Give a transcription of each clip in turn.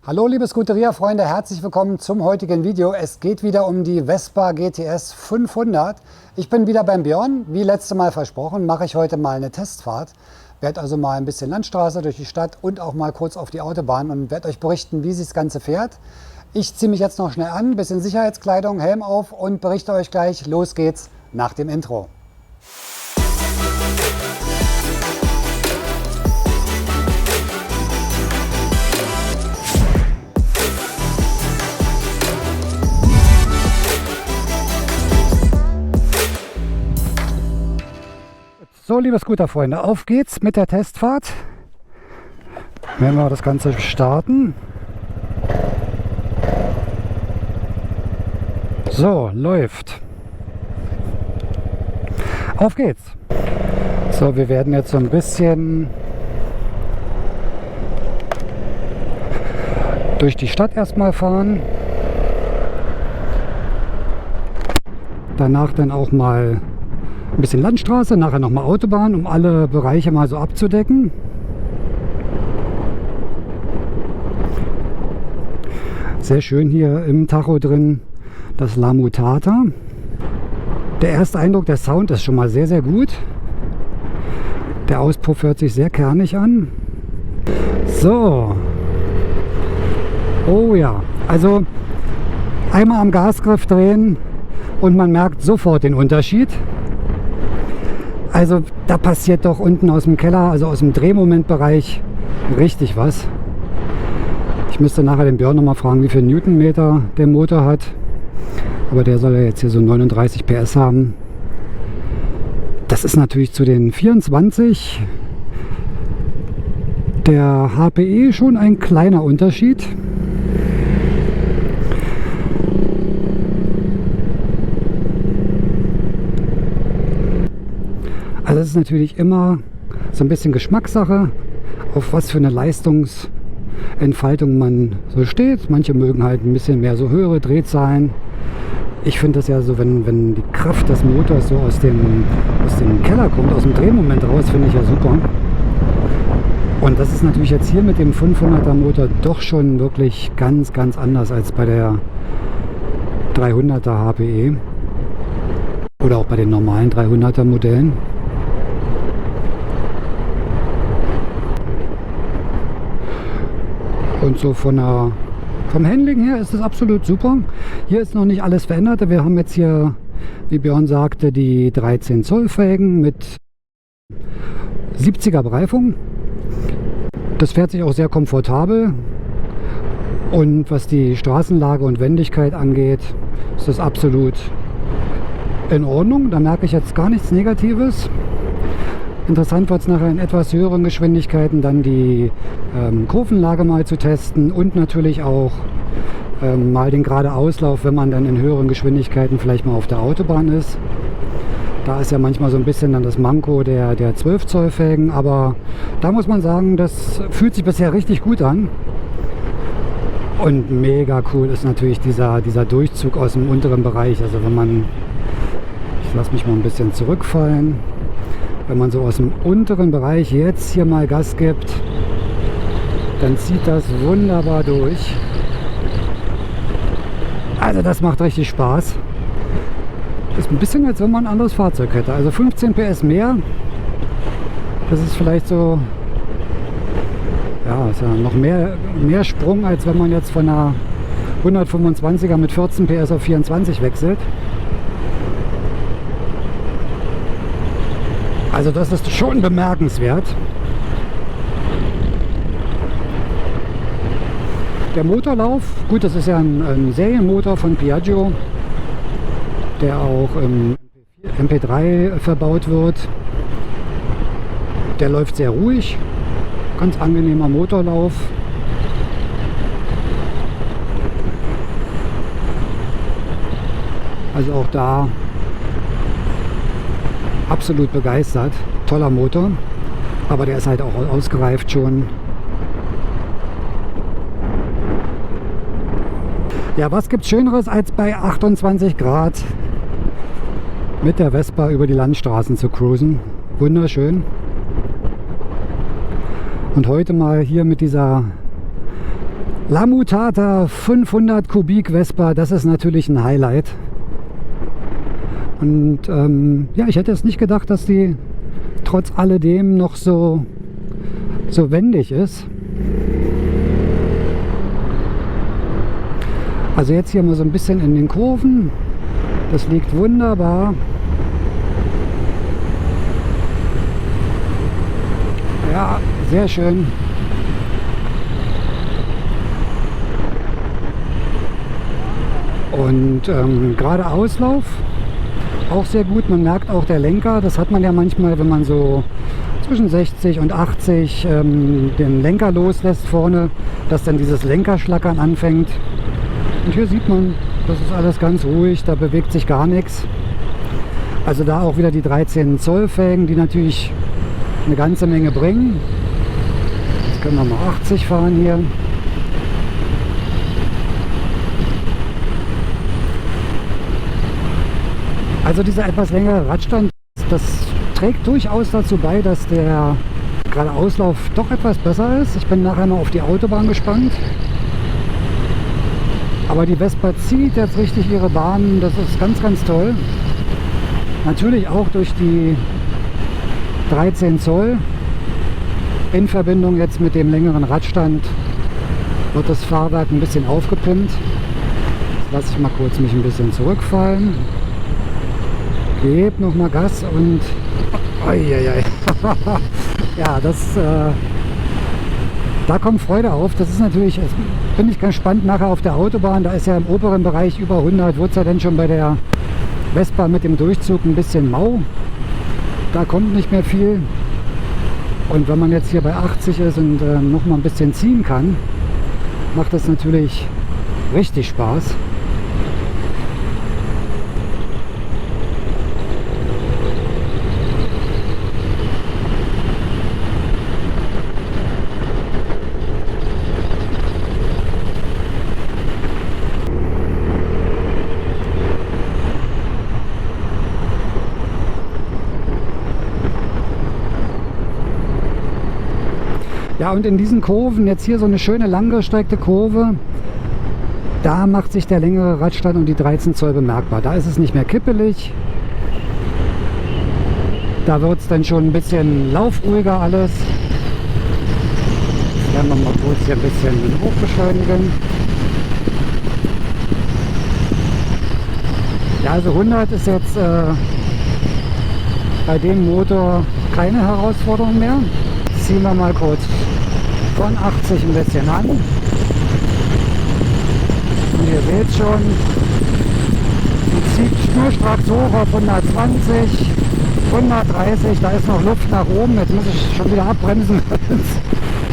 Hallo liebe Scuderia-Freunde, herzlich willkommen zum heutigen Video. Es geht wieder um die Vespa GTS 500. Ich bin wieder beim Björn. Wie letztes Mal versprochen, mache ich heute mal eine Testfahrt. Werde also mal ein bisschen Landstraße durch die Stadt und auch mal kurz auf die Autobahn und werde euch berichten, wie sich das Ganze fährt. Ich ziehe mich jetzt noch schnell an, bisschen Sicherheitskleidung, Helm auf und berichte euch gleich. Los geht's nach dem Intro. So, liebe Scooterfreunde, auf geht's mit der Testfahrt. Wenn wir das Ganze starten. So, läuft. Auf geht's. So, wir werden jetzt so ein bisschen durch die Stadt erstmal fahren. Danach dann auch mal ein bisschen Landstraße, nachher nochmal Autobahn, um alle Bereiche mal so abzudecken. Sehr schön hier im Tacho drin das La Mutata. Der erste Eindruck, der Sound ist schon mal sehr, sehr gut. Der Auspuff hört sich sehr kernig an. So. Oh ja, also einmal am Gasgriff drehen und man merkt sofort den Unterschied. Also da passiert doch unten aus dem Keller, also aus dem Drehmomentbereich, richtig was. Ich müsste nachher den Björn nochmal fragen, wie viel Newtonmeter der Motor hat. Aber der soll ja jetzt hier so 39 PS haben. Das ist natürlich zu den 24 der HPE schon ein kleiner Unterschied. Also es ist natürlich immer so ein bisschen Geschmackssache, auf was für eine Leistungsentfaltung man so steht. Manche mögen halt ein bisschen mehr so höhere Drehzahlen. Ich finde das ja so, wenn die Kraft des Motors so aus dem Keller kommt, aus dem Drehmoment raus, finde ich ja super. Und das ist natürlich jetzt hier mit dem 500er Motor doch schon wirklich ganz, ganz anders als bei der 300er HPE oder auch bei den normalen 300er Modellen. Und so vom Handling her ist es absolut super. Hier ist noch nicht alles verändert. Wir haben jetzt hier, wie Björn sagte, die 13 Zoll Felgen mit 70er Bereifung. Das fährt sich auch sehr komfortabel. Und was die Straßenlage und Wendigkeit angeht, ist das absolut in Ordnung. Da merke ich jetzt gar nichts Negatives. Interessant wird es nachher in etwas höheren Geschwindigkeiten dann die Kurvenlage mal zu testen und natürlich auch mal den Geradeauslauf, wenn man dann in höheren Geschwindigkeiten vielleicht mal auf der Autobahn ist. Da ist ja manchmal so ein bisschen dann das Manko der 12 Zoll Felgen, aber da muss man sagen, das fühlt sich bisher richtig gut an. Und mega cool ist natürlich dieser Durchzug aus dem unteren Bereich. Also wenn man, ich lasse mich mal ein bisschen zurückfallen. Wenn man so aus dem unteren Bereich jetzt hier mal Gas gibt, dann zieht das wunderbar durch. Also das macht richtig Spaß. Ist ein bisschen, als wenn man ein anderes Fahrzeug hätte. Also 15 PS mehr. Das ist vielleicht so, ja, ist ja noch mehr Sprung, als wenn man jetzt von einer 125er mit 14 PS auf 24 wechselt. Also das ist schon bemerkenswert. Der Motorlauf, gut, das ist ja ein Serienmotor von Piaggio, der auch im MP3 verbaut wird. Der läuft sehr ruhig, ganz angenehmer Motorlauf. Also auch da absolut begeistert. Toller Motor, aber der ist halt auch ausgereift schon. Ja, was gibt's Schöneres als bei 28 Grad mit der Vespa über die Landstraßen zu cruisen? Wunderschön. Und heute mal hier mit dieser La Mutata 500 Kubik Vespa, das ist natürlich ein Highlight. Und ja, ich hätte es nicht gedacht, dass die trotz alledem noch so wendig ist. Also jetzt hier mal so ein bisschen in den Kurven. Das liegt wunderbar. Ja, sehr schön. Und gerade Auslauf auch sehr gut. Man merkt auch der Lenker, das hat man ja manchmal, wenn man so zwischen 60 und 80 den Lenker loslässt vorne, dass dann dieses Lenkerschlackern anfängt. Und hier sieht man, das ist alles ganz ruhig, da bewegt sich gar nichts. Also da auch wieder die 13 Zoll Felgen, die natürlich eine ganze Menge bringen. Jetzt können wir mal 80 fahren hier. Also dieser etwas längere Radstand, das trägt durchaus dazu bei, dass der gerade Auslauf doch etwas besser ist. Ich bin nachher mal auf die Autobahn gespannt. Aber die Vespa zieht jetzt richtig ihre Bahn, das ist ganz, ganz toll. Natürlich auch durch die 13 Zoll in Verbindung jetzt mit dem längeren Radstand wird das Fahrwerk ein bisschen aufgepimpt. Jetzt lasse ich mal kurz mich ein bisschen zurückfallen. Gebe nochmal Gas und ja, da kommt Freude auf. Das ist natürlich, bin ich ganz gespannt nachher auf der Autobahn. Da ist ja im oberen Bereich über 100, wird es ja dann schon bei der Vespa mit dem Durchzug ein bisschen mau. Da kommt nicht mehr viel. Und wenn man jetzt hier bei 80 ist und noch mal ein bisschen ziehen kann, macht das natürlich richtig Spaß. Ja, und in diesen Kurven, jetzt hier so eine schöne langgestreckte Kurve, da macht sich der längere Radstand und die 13 Zoll bemerkbar. Da ist es nicht mehr kippelig. Da wird es dann schon ein bisschen laufruhiger alles. Jetzt werden wir mal kurz hier ein bisschen hochbeschleunigen. Ja, also 100 ist jetzt bei dem Motor keine Herausforderung mehr. Ziehen wir mal kurz von 80 ein bisschen an. Und ihr seht schon, die zieht schnurstracks hoch auf 120, 130, da ist noch Luft nach oben. Jetzt muss ich schon wieder abbremsen, wenn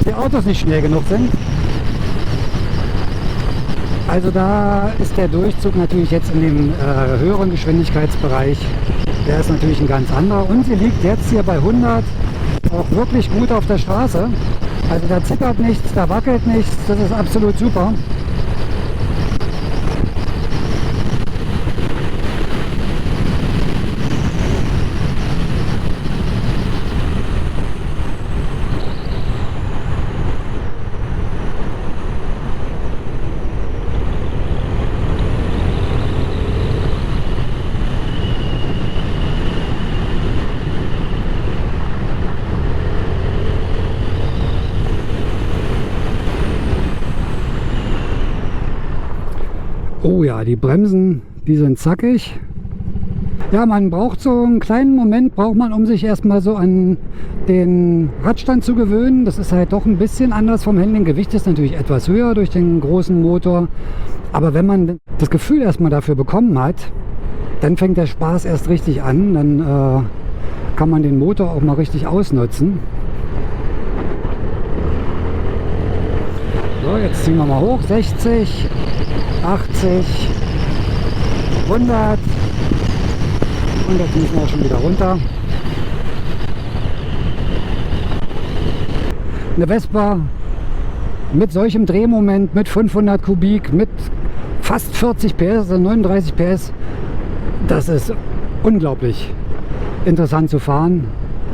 die Autos nicht schnell genug sind. Also da ist der Durchzug natürlich jetzt in dem höheren Geschwindigkeitsbereich, der ist natürlich ein ganz anderer. Und sie liegt jetzt hier bei 100 auch wirklich gut auf der Straße. Also da zittert nichts, da wackelt nichts, das ist absolut super. Oh ja, die Bremsen, die sind zackig. Ja, man braucht so einen kleinen Moment, um sich erstmal so an den Radstand zu gewöhnen. Das ist halt doch ein bisschen anders vom Handling. Gewicht ist natürlich etwas höher durch den großen Motor. Aber wenn man das Gefühl erstmal dafür bekommen hat, dann fängt der Spaß erst richtig an. Dann kann man den Motor auch mal richtig ausnutzen. So, jetzt ziehen wir mal hoch. 60, 80, 100 und jetzt müssen wir auch schon wieder runter. Eine Vespa mit solchem Drehmoment, mit 500 Kubik, mit fast 40 PS, also 39 PS, das ist unglaublich interessant zu fahren.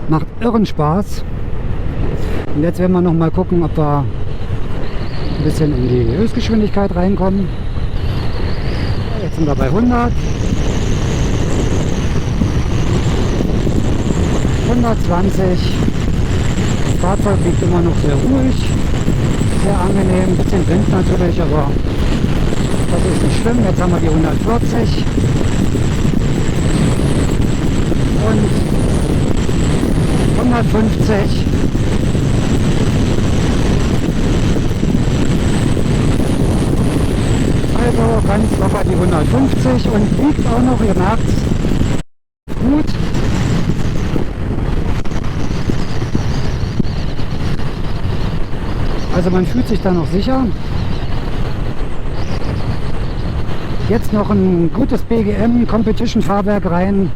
Macht irren Spaß. Und jetzt werden wir noch mal gucken, ob wir ein bisschen in die Höchstgeschwindigkeit reinkommen. Jetzt sind wir bei 100. 120. Das Fahrzeug liegt immer noch sehr ruhig, sehr angenehm, ein bisschen Wind natürlich, aber das ist nicht schlimm. Jetzt haben wir die 140 und 150. Also ganz locker die 150 und liegt auch noch, ihr merkt es, gut. Also man fühlt sich da noch sicher. Jetzt noch ein gutes BGM Competition Fahrwerk rein,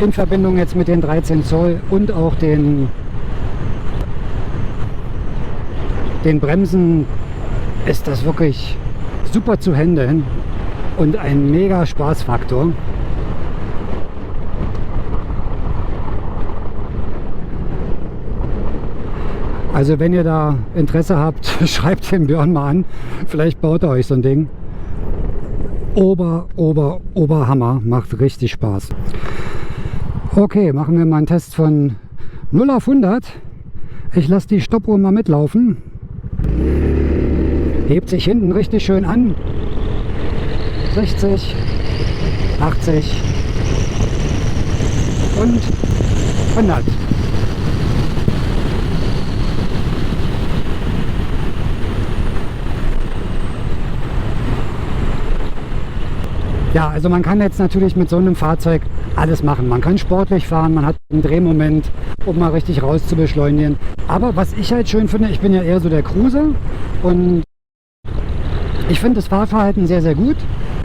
in Verbindung jetzt mit den 13 Zoll und auch den Bremsen ist das wirklich super zu handeln und ein mega Spaßfaktor. Also wenn ihr da Interesse habt, schreibt den Björn mal an. Vielleicht baut er euch so ein Ding. Oberhammer. Macht richtig Spaß. Okay, machen wir mal einen Test von 0 auf 100. Ich lasse die Stoppuhr mal mitlaufen. Hebt sich hinten richtig schön an. 60, 80 und 100. Ja, also man kann jetzt natürlich mit so einem Fahrzeug alles machen. Man kann sportlich fahren, man hat einen Drehmoment, um mal richtig raus zu beschleunigen. Aber was ich halt schön finde, ich bin ja eher so der Cruiser und ich finde das Fahrverhalten sehr, sehr gut.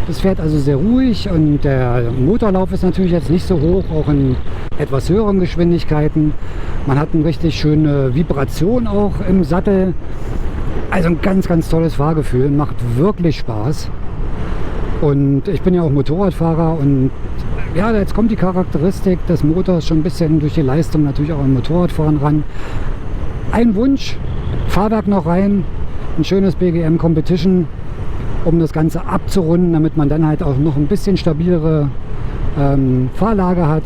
Das fährt also sehr ruhig und der Motorlauf ist natürlich jetzt nicht so hoch, auch in etwas höheren Geschwindigkeiten. Man hat eine richtig schöne Vibration auch im Sattel. Also ein ganz, ganz tolles Fahrgefühl, macht wirklich Spaß. Und ich bin ja auch Motorradfahrer und ja, jetzt kommt die Charakteristik des Motors schon ein bisschen durch die Leistung natürlich auch im Motorradfahren ran. Ein Wunsch, Fahrwerk noch rein, ein schönes BGM Competition, um das Ganze abzurunden, damit man dann halt auch noch ein bisschen stabilere Fahrlage hat.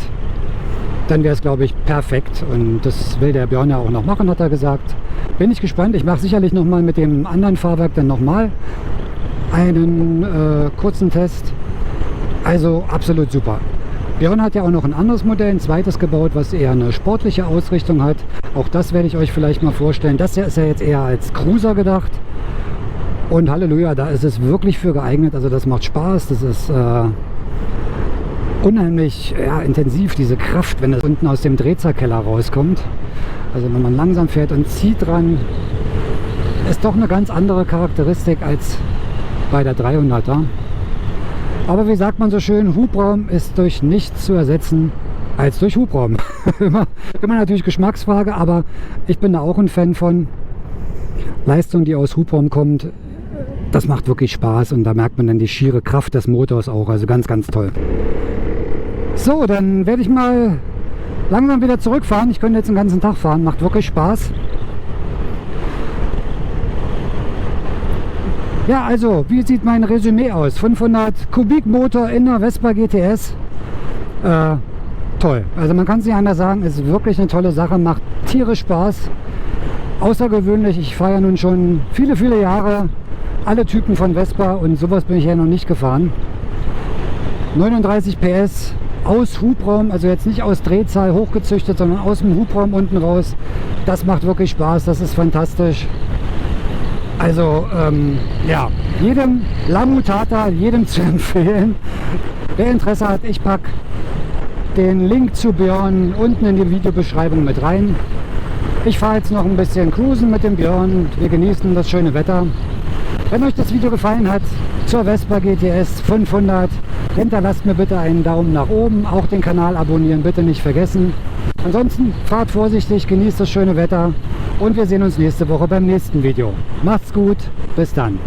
Dann wäre es, glaube ich, perfekt und das will der Björn ja auch noch machen, hat er gesagt. Bin ich gespannt, ich mache sicherlich noch mal mit dem anderen Fahrwerk dann nochmal einen kurzen Test. Also absolut super. Björn hat ja auch noch ein anderes Modell, ein zweites gebaut, was eher eine sportliche Ausrichtung hat. Auch das werde ich euch vielleicht mal vorstellen. Das hier ist ja jetzt eher als Cruiser gedacht. Und Halleluja, da ist es wirklich für geeignet. Also das macht Spaß, das ist unheimlich intensiv, diese Kraft, wenn es unten aus dem Drehzahlkeller rauskommt. Also wenn man langsam fährt und zieht dran, ist doch eine ganz andere Charakteristik als bei der 300er. Aber wie sagt man so schön, Hubraum ist durch nichts zu ersetzen als durch Hubraum. immer natürlich Geschmacksfrage, aber ich bin da auch ein Fan von. Leistung, die aus Hubraum kommt, das macht wirklich Spaß und da merkt man dann die schiere Kraft des Motors auch. Also ganz, ganz toll. So, dann werde ich mal langsam wieder zurückfahren. Ich könnte jetzt den ganzen Tag fahren, macht wirklich Spaß. Ja, also, wie sieht mein Resümee aus? 500 Kubik Motor in der Vespa GTS. Toll. Also man kann es nicht anders sagen, ist wirklich eine tolle Sache, macht tierisch Spaß. Außergewöhnlich, ich fahre ja nun schon viele, viele Jahre alle Typen von Vespa und sowas bin ich ja noch nicht gefahren. 39 PS aus Hubraum, also jetzt nicht aus Drehzahl hochgezüchtet, sondern aus dem Hubraum unten raus. Das macht wirklich Spaß, das ist fantastisch. Also ja, jedem Lamutata, jedem zu empfehlen. Wer Interesse hat, ich packe den Link zu Björn unten in die Videobeschreibung mit rein. Ich fahre jetzt noch ein bisschen cruisen mit dem Björn. Wir genießen das schöne Wetter. Wenn euch das Video gefallen hat zur Vespa GTS 500, hinterlasst mir bitte einen Daumen nach oben. Auch den Kanal abonnieren bitte nicht vergessen. Ansonsten fahrt vorsichtig, genießt das schöne Wetter und wir sehen uns nächste Woche beim nächsten Video. Macht's gut, bis dann.